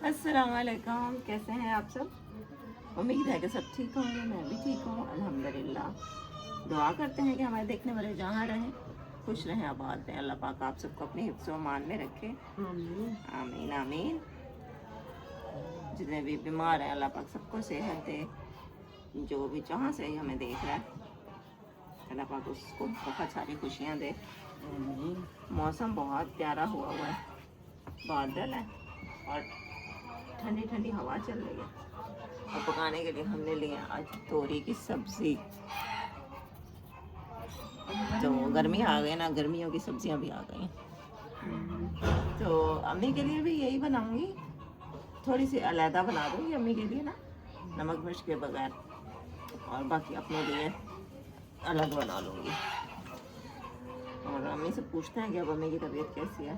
अस्सलाम वालेकुम, कैसे हैं आप सब? उम्मीद है कि सब ठीक होंगे। मैं भी ठीक हूँ अल्हम्दुलिल्लाह। दुआ करते हैं कि हमारे देखने वाले जहाँ रहें खुश रहें, आबाद रहें। अल्लाह पाक आप सबको अपने हिफ्ज़ व अमान में रखे। आमीन आमीन। जितने भी बीमार हैं अल्लाह पाक सबको सेहत दे। जो भी जहाँ से हमें देख रहा है अल्लाह पाक उसको बहुत सारी खुशियाँ दे। मौसम बहुत प्यारा हुआ है, बादल है और ठंडी ठंडी हवा चल रही है। और पकाने के लिए हमने लिया आज तोरी की सब्जी। तो गर्मी आ गई ना, गर्मियों की सब्जियां भी आ गई। तो अम्मी के लिए भी यही बनाऊंगी, थोड़ी सी अलहदा बना दूंगी अम्मी के लिए ना, नमक मिर्च के बगैर, और बाकी अपने लिए अलग बना लूँगी। और अम्मी से पूछते हैं कि अब अम्मी की तबीयत कैसी है।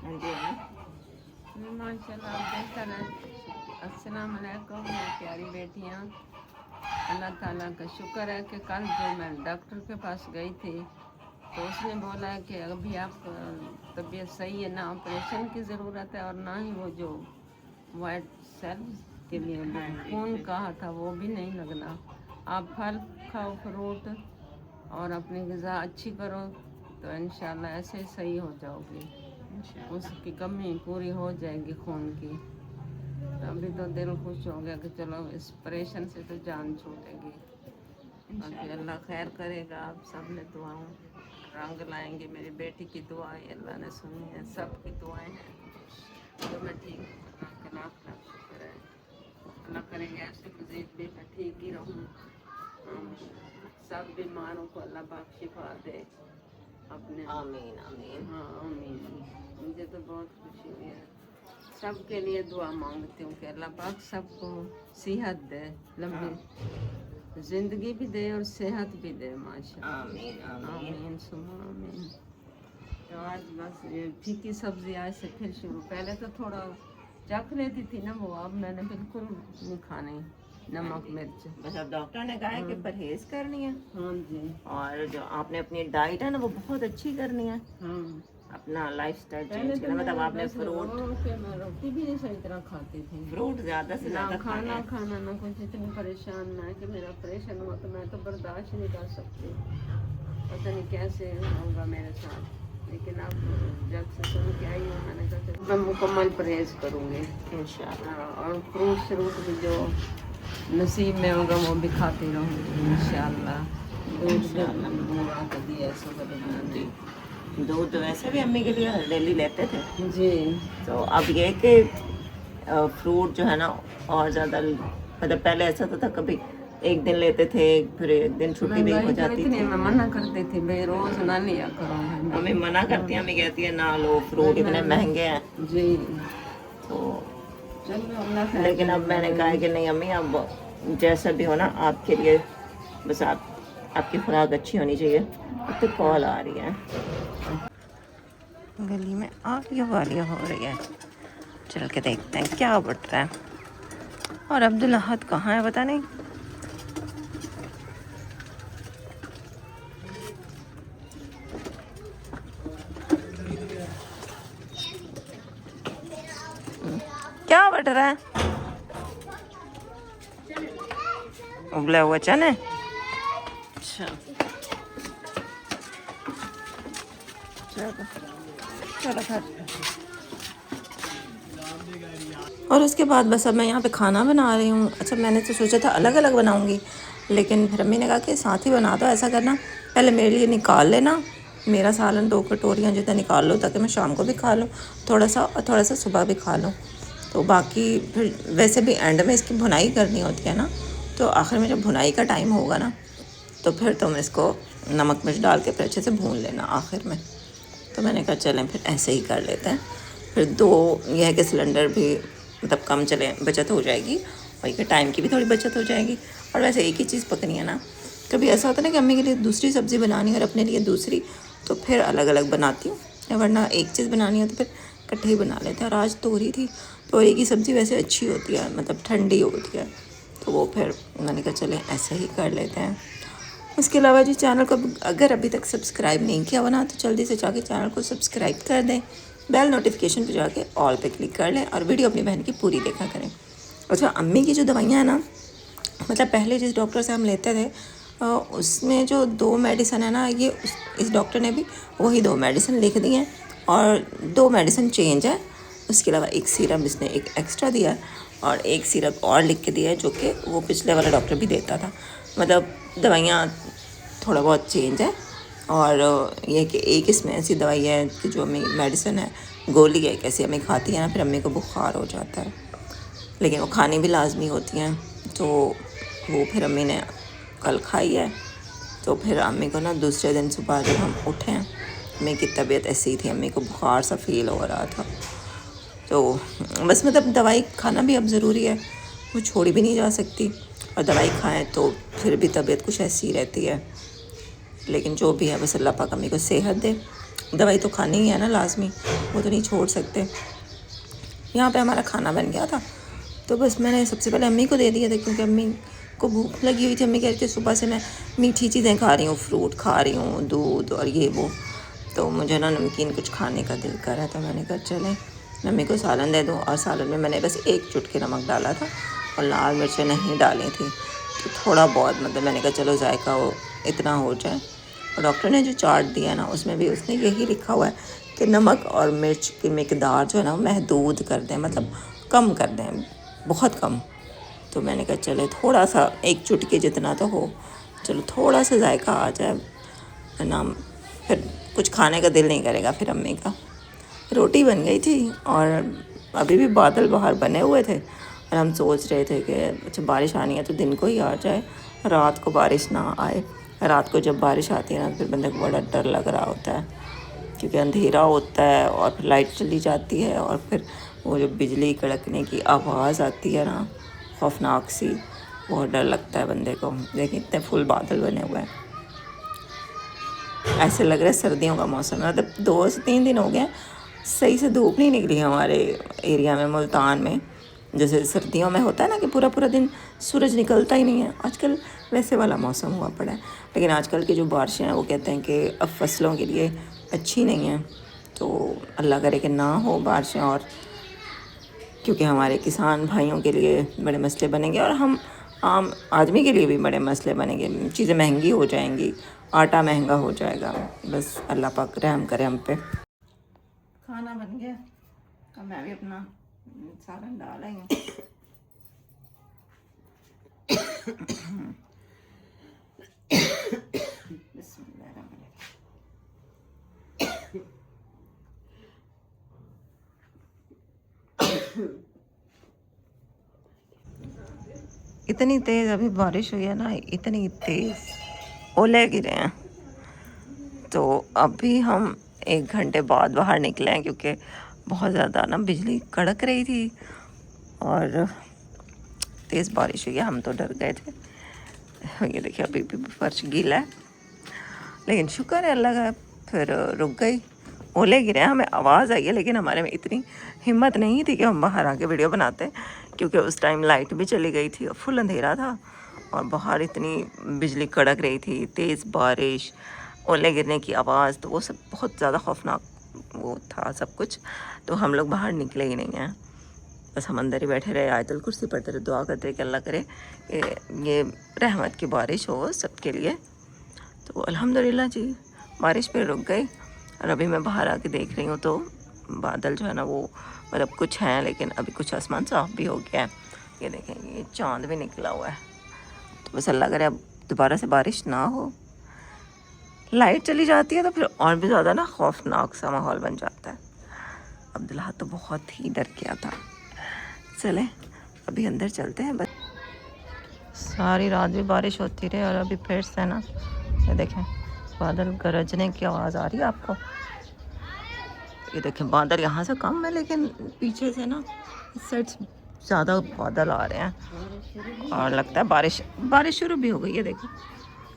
हाँ जी अम्मी। माशाल्लाह बेहतर है। अस्सलाम वालेकुम मेरी प्यारी बेटियाँ। अल्लाह ताला का शुक्र है कि कल जो मैं डॉक्टर के पास गई थी तो उसने बोला है कि अभी आप तबीयत सही है, ना ऑपरेशन की ज़रूरत है और ना ही वो जो वाइट सेल्स के लिए खून कहा था वो भी नहीं लगना। आप फल खाओ, फ्रूट, और अपनी ग़िज़ा अच्छी करो तो इंशाल्लाह ऐसे ही सही हो जाओगी। उसकी कमी पूरी हो जाएगी खून की। तो अभी तो दिल खुश हो गया कि चलो इस परेशान से तो जान छूटेगी। बाकी अल्लाह खैर करेगा। आप सब ने दुआओं रंग लाएंगे। मेरी बेटी की दुआएं अल्लाह ने सुनी है, सब की दुआएं हैं। तो मैं ठीक हूँ, अल्लाह का लाख लाख शुक्र है। अल्लाह करेंगे ऐसे मज़ीद भी मैं ठीक ही रहूँ। सब बीमारों को अल्लाह पाक शिफा दे अपने। आमीन आमीन। हाँ आमीन। मुझे तो बहुत खुशी हुई है। सबके लिए दुआ मांगती हूँ कि अल्लाह पाक सबको सेहत दे, लंबी ज़िंदगी भी दे और सेहत भी दे माशाअल्लाह। आमीन आमीन। आमीन सुमा आमीन। तो आज बस ये फीकी सब्ज़ी आज से फिर शुरू। पहले तो थोड़ा चख लेती थी ना वो, अब मैंने बिल्कुल नहीं खानी नमक मिर्च। बस अब डॉक्टर ने कहा है कि परहेज करनी है। हाँ जी। और जो आपने अपनी डाइट है ना वो बहुत अच्छी करनी है। हाँ अपना लाइफस्टाइल पहले चेंज तो करना, मतलब मैं आपने बस मैं रोटी भी नहीं सही तरह खाती थी। फ्रूट ज्यादा से ना ज्यादा खाना खाना ना कुछ। इतनी परेशान ना कि मेरा ऑपरेशन हुआ तो मैं तो बर्दाश्त नहीं कर सकती। पता नहीं कैसे होगा मेरे साथ। लेकिन अब जब से सुन के आई हूँ मैंने कहा मैं मुकम्मल परहेज करूँगी इंशाल्लाह। और फ्रूट श्रूट भी जो नसीब में होगा वो भी खाती रहूँगी इंशाल्लाह। दूध मंगा कर दिया ऐसा। दूध तो वैसे भी अम्मी के लिए डेली लेते थे जी। तो अब ये कि फ्रूट जो है ना और ज़्यादा, मतलब पहले ऐसा तो था कभी एक दिन लेते थे, फिर एक दिन छुट्टी भी हो जाती थी। मैं मना करती थी भाई रोज ना लिया करो। मम्मी मना करती है, मम्मी कहती है ना लो, फ्रूट इतने महंगे हैं। जी। तो चलो अल्लाह खैर लेकिन अब मैंने कहा है कि नहीं अम्मी, अब जैसा भी हो ना आपके लिए, बस आपकी खुराक अच्छी होनी चाहिए। अब तो कॉल आ रही है, गली में आलिया वालिया हो रही है, चल के देखते हैं क्या बट रहा है। और अब्दुल अहद कहाँ है पता नहीं। क्या बट रहा है? उबला हुआ चने। अच्छा चलो चलो फिर। और उसके बाद बस अब मैं यहाँ पे खाना बना रही हूँ। अच्छा मैंने तो सोचा था अलग अलग बनाऊँगी, लेकिन फिर अम्मी ने कहा कि साथ ही बना दो। ऐसा करना पहले मेरे लिए निकाल लेना, मेरा सालन 2 कटोरियाँ जितना निकाल लो ताकि मैं शाम को भी खा लूँ थोड़ा सा, और थोड़ा सा सुबह भी खा लूँ। तो बाकी फिर वैसे भी एंड में इसकी भुनाई करनी होती है ना, तो आखिर में जब भुनाई का टाइम होगा ना तो फिर तुम इसको नमक मिर्च डाल के फिर अच्छे से भून लेना आखिर में। तो मैंने कहा चलें फिर ऐसे ही कर लेते हैं। फिर 2 यह है कि सिलेंडर भी मतलब कम चले, बचत हो जाएगी, और ये टाइम की भी थोड़ी बचत हो जाएगी। और वैसे एक ही चीज़ पकनी है ना, कभी ऐसा होता है ना कि अम्मी के लिए दूसरी सब्ज़ी बनानी और अपने लिए दूसरी, तो फिर अलग अलग बनाती हूँ, या वरना एक चीज़ बनानी हो तो फिर इकट्ठे ही बना लेते हैं। और आज तोरी थी, तोरी की सब्ज़ी वैसे अच्छी होती है, मतलब ठंडी होती है, तो वो फिर मैंने कहा चले ऐसे ही कर लेते हैं। उसके अलावा जी चैनल को अगर अभी तक सब्सक्राइब नहीं किया हुआ ना तो जल्दी से जाके चैनल को सब्सक्राइब कर दें, बेल नोटिफिकेशन पे जाके ऑल पे क्लिक कर लें और वीडियो अपनी बहन की पूरी देखा करें। अच्छा, अम्मी की जो दवाइयाँ हैं ना, मतलब पहले जिस डॉक्टर से हम लेते थे उसमें जो 2 मेडिसिन है ना, ये इस डॉक्टर ने भी वही 2 मेडिसिन लिख दी हैं और 2 मेडिसिन चेंज है। उसके अलावा एक सिरप इसने एक एक्स्ट्रा दिया है और एक सिरप और लिख के दिया है जो कि वो पिछले वाला डॉक्टर भी देता था। मतलब दवाइयाँ थोड़ा बहुत चेंज है और ये कि एक इसमें ऐसी दवाई है कि जो अम्मी मेडिसिन है, गोली है, कैसी अम्मी खाती है ना, फिर अम्मी को बुखार हो जाता है, लेकिन वो खानी भी लाजमी होती हैं। तो वो फिर अम्मी ने कल खाई है। तो फिर अम्मी को ना दूसरे दिन सुबह जब हम उठे हैं, अम्मी की तबीयत ऐसी थी, अम्मी को बुखार सा फील हो रहा था। तो बस मतलब दवाई खाना भी अब ज़रूरी है, वो छोड़ी भी नहीं जा सकती, और दवाई खाएं तो फिर भी तबीयत कुछ ऐसी रहती है। लेकिन जो भी है बस अल्लाह पाक अम्मी को सेहत दे। दवाई तो खानी ही है ना लाजमी, वो तो नहीं छोड़ सकते। यहाँ पे हमारा खाना बन गया था, तो बस मैंने सबसे पहले अम्मी को दे दिया था क्योंकि अम्मी को भूख लगी हुई थी। अम्मी कह रही थी सुबह से मैं मीठी चीज़ें खा रही हूँ, फ्रूट खा रही हूँ, दूध और ये वो, तो मुझे ना नमकीन कुछ खाने का दिल कर रहा था। मैंने कहा चलें मम्मी को सालन दे दूँ, और सालन में मैंने बस 1 चुटकी नमक डाला था और लाल मिर्चें नहीं डाली थी, तो थोड़ा बहुत मतलब मैंने कहा चलो जायका वो इतना हो जाए। और डॉक्टर ने जो चार्ट दिया ना उसमें भी उसने यही लिखा हुआ है कि नमक और मिर्च की मिकदार जो है ना महदूद कर दें, मतलब कम कर दें, बहुत कम। तो मैंने कहा चले थोड़ा सा 1 चुटकी जितना तो हो, चलो थोड़ा सा जायका आ जाए, है ना, फिर कुछ खाने का दिल नहीं करेगा। फिर अम्मी का रोटी बन गई थी और अभी भी बादल बाहर बने हुए थे और हम सोच रहे थे कि अच्छा बारिश आनी है तो दिन को ही आ जाए, रात को बारिश ना आए। रात को जब बारिश आती है ना फिर बंदे को बड़ा डर लग रहा होता है, क्योंकि अंधेरा होता है और फिर लाइट चली जाती है और फिर वो जो बिजली कड़कने की आवाज़ आती है ना, खौफनाक सी, बहुत डर लगता है बंदे को। देखिए इतने फुल बादल बने हुए हैं, ऐसे लग रहा है सर्दियों का मौसम है। मतलब 2 से 3 दिन हो गए सही से धूप नहीं निकली हमारे एरिया में, मुल्तान में। जैसे सर्दियों में होता है ना कि पूरा पूरा दिन सूरज निकलता ही नहीं है, आजकल वैसे वाला मौसम हुआ पड़ा है। लेकिन आजकल की जो बारिशें हैं वो कहते हैं कि अब फसलों के लिए अच्छी नहीं हैं, तो अल्लाह करे कि ना हो बारिशें, और क्योंकि हमारे किसान भाइयों के लिए बड़े मसले बनेंगे और हम आम आदमी के लिए भी बड़े मसले बनेंगे। चीज़ें महंगी हो जाएंगी, आटा महंगा हो जाएगा। बस अल्लाह पाक रहम करे हम पे। खाना बन गया, अब मैं भी अपना सालन डाल आई हूँ। इतनी तेज़ अभी बारिश हुई है ना, इतनी तेज़ ओले गिरे हैं। तो अभी हम 1 घंटे बाद बाहर निकले हैं क्योंकि बहुत ज़्यादा ना बिजली कड़क रही थी और तेज़ बारिश हुई है। हम तो डर गए थे। ये देखिए अभी भी फर्श गीला है, लेकिन शुक्र है अल्लाह का, फिर रुक गई। ओले गिरे, हमें आवाज़ आई है, लेकिन हमारे में इतनी हिम्मत नहीं थी कि हम बाहर आके वीडियो बनाते, क्योंकि उस टाइम लाइट भी चली गई थी और फुल अंधेरा था और बाहर इतनी बिजली कड़क रही थी, तेज़ बारिश, ओले गिरने की आवाज़, तो वो सब बहुत ज़्यादा खौफनाक वो था सब कुछ। तो हम लोग बाहर निकले ही नहीं हैं, बस हम अंदर ही बैठे रहे, आयतुल कुर्सी पढ़ते रहे, दुआ करते रहे कि अल्लाह करे कि ये रहमत की बारिश हो सबके लिए। तो अल्हम्दुलिल्लाह जी बारिश पे रुक गई। और अभी मैं बाहर आके देख रही हूँ तो बादल जो है ना वो मतलब कुछ हैं, लेकिन अभी कुछ आसमान साफ भी हो गया है। ये देखें ये चांद भी निकला हुआ है। तो बस अल्लाह करे अब दोबारा से बारिश ना हो। लाइट चली जाती है तो फिर और भी ज़्यादा ना खौफनाक सा माहौल बन जाता है। अब्दुल्ला तो बहुत ही डर गया था। चलें अभी अंदर चलते हैं। बस सारी रात भी बारिश होती रही और अभी फिर से ना ये देखें बादल गरजने की आवाज़ आ रही है आपको। ये देखें बादल यहाँ से कम है, लेकिन पीछे से ना इस साइड ज़्यादा बादल आ रहे हैं और लगता है बारिश शुरू भी हो गई है। देखो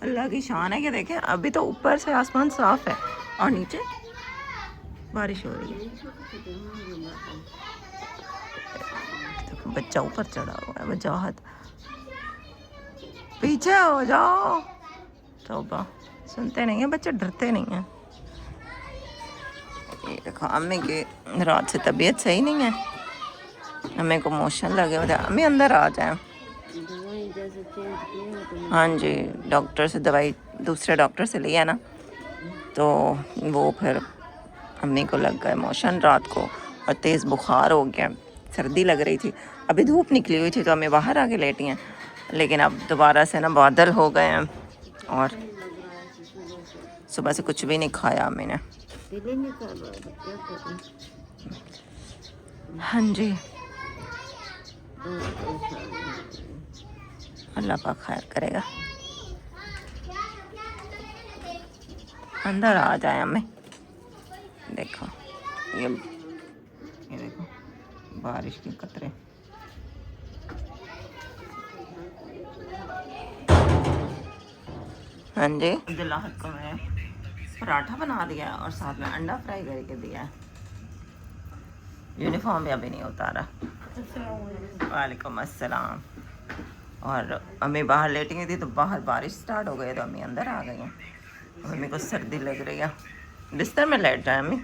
अल्लाह की शान है कि देखें अभी तो ऊपर से आसमान साफ है और नीचे बारिश हो रही है। देखो बच्चा ऊपर चढ़ा हुआ है, वजाहत पीछे हो जाओ। तौबा सुनते नहीं है बच्चे, डरते नहीं हैं। देखो अम्मी की रात से तबीयत सही नहीं है, अम्मी को मोशन लगे हुए थे। अम्मी अंदर आ जाए। दवाई जैसे चेंज की हो तो हाँ जी, डॉक्टर से दवाई दूसरे डॉक्टर से लिया ना, तो वो फिर अम्मी को लग गए मोशन रात को और तेज़ बुखार हो गया, सर्दी लग रही थी। अभी धूप निकली हुई थी तो अम्मी बाहर आके लेटी हैं, लेकिन अब दोबारा से ना बादल हो गए हैं और नहीं लग रहा है सुबह से सुबह से कुछ भी नहीं खाया अम्मी ने। दिल ही नहीं कर रहा है, क्या करें। हाँ जी, बहुत परेशानी हो गई। अल्लाह पाक खैर करेगा। अंदर आ जाए अम्मी। देखो ये देखो बारिश के कतरे। हाँ जी, दिलाहत को मैं पराठा बना दिया और साथ में अंडा फ्राई करके दिया है। यूनिफॉर्म भी अभी नहीं उतारा। वालेकुम अस्सलाम। और अम्मी बाहर लेटी हुई थी तो बाहर बारिश स्टार्ट हो गई तो अम्मी अंदर आ गई हैं। अम्मी को सर्दी लग रही है, बिस्तर में लेट जाए अम्मी।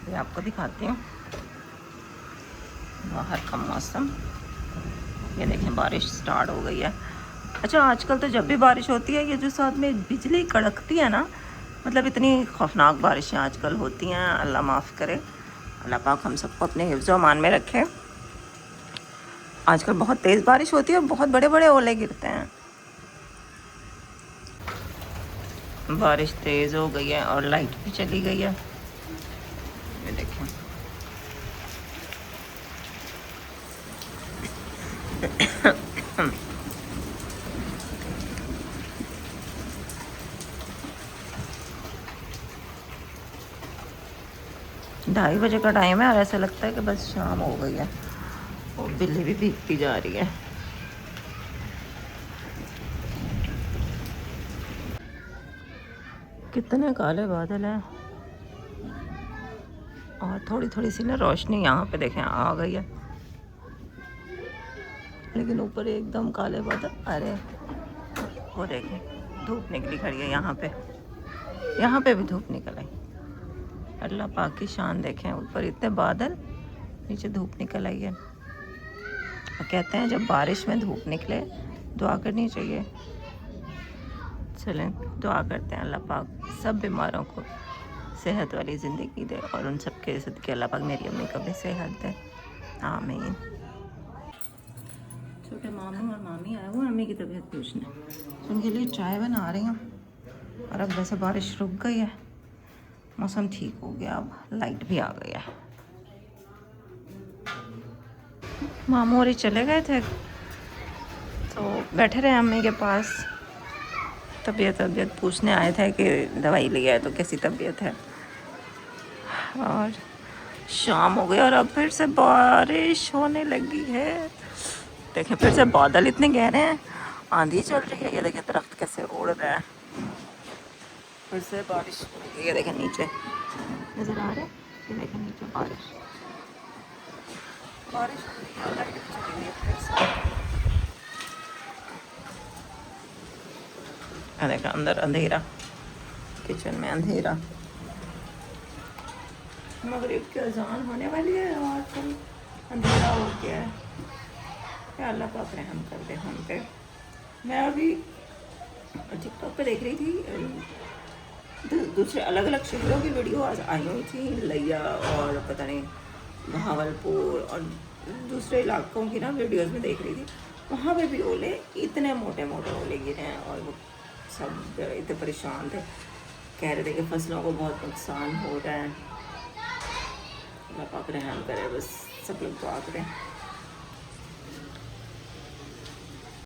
ये आपको दिखाती हूँ बाहर का मौसम। ये देखें बारिश स्टार्ट हो गई है। अच्छा आजकल तो जब भी बारिश होती है ये जो साथ में बिजली कड़कती है ना, मतलब इतनी खौफनाक बारिशें आजकल होती हैं। अल्लाह माफ़ करे, अल्लाह पाक हम सबको अपने हिफ्ज़ व अमान में रखे। आजकल बहुत तेज़ बारिश होती है और बहुत बड़े बड़े ओले गिरते हैं। बारिश तेज़ हो गई है और लाइट भी चली गई है। ये देखें ढाई बजे का टाइम है और ऐसा लगता है कि बस शाम हो गई है। और बिल्ली भी भीगती जा रही है। कितने काले बादल हैं और थोड़ी थोड़ी सी ना रोशनी यहाँ पे देखें आ गई है, लेकिन ऊपर एकदम काले बादल। अरे वो देखें धूप निकली खड़ी है यहाँ पे भी धूप निकल आई। अल्लाह पाक की शान देखें, ऊपर इतने बादल, नीचे धूप निकल आई है। और कहते हैं जब बारिश में धूप निकले दुआ करनी चाहिए। चलें दुआ करते हैं अल्लाह पाक सब बीमारों को सेहत वाली ज़िंदगी दे और उन सब के सदके अल्लाह पाक मेरी अम्मी को भी सेहत दे, आमीन। छोटे मामू और मामी आए हुए अम्मी की तबीयत पूछने, उनके लिए चाय बना रही हूँ। और अब वैसे बारिश रुक गई है, मौसम ठीक हो गया, अब लाइट भी आ गई है। मामू और चले गए थे तो बैठे रहे अम्मी के पास, तबीयत पूछने आए थे कि दवाई लिया है तो कैसी तबीयत है। और शाम हो गई और अब फिर से बारिश होने लगी है। देखें फिर से बादल इतने गहरे हैं, आंधी चल रही है। ये देखें दरख्त कैसे उड़ रहा है। फिर से बारिश हो रही है, ये देखें नीचे नज़र आ रहा है, ये देखें नीचे बारिश हो रही है। लाइट चली गई फिर से। देखा अंदर अंधेरा, किचन में अंधेरा। मगरिब की अजान होने वाली है और फिर अंधेरा हो गया है। क्या अल्लाह पाक रहम कर दे हम पे। मैं अभी टिकटॉक पे देख रही थी, दूसरे अलग अलग शहरों की वीडियो आज आई हुई थी, लिया और पता नहीं बहावलपुर और दूसरे इलाकों की ना वीडियोस में देख रही थी। वहाँ पे भी ओले, इतने मोटे मोटे ओले गिरे हैं और वो सब इतने परेशान थे, कह रहे थे कि फसलों को बहुत नुकसान हो रहा है। अल्लाह पाक रहम करे, बस सब लोग दुआ करें।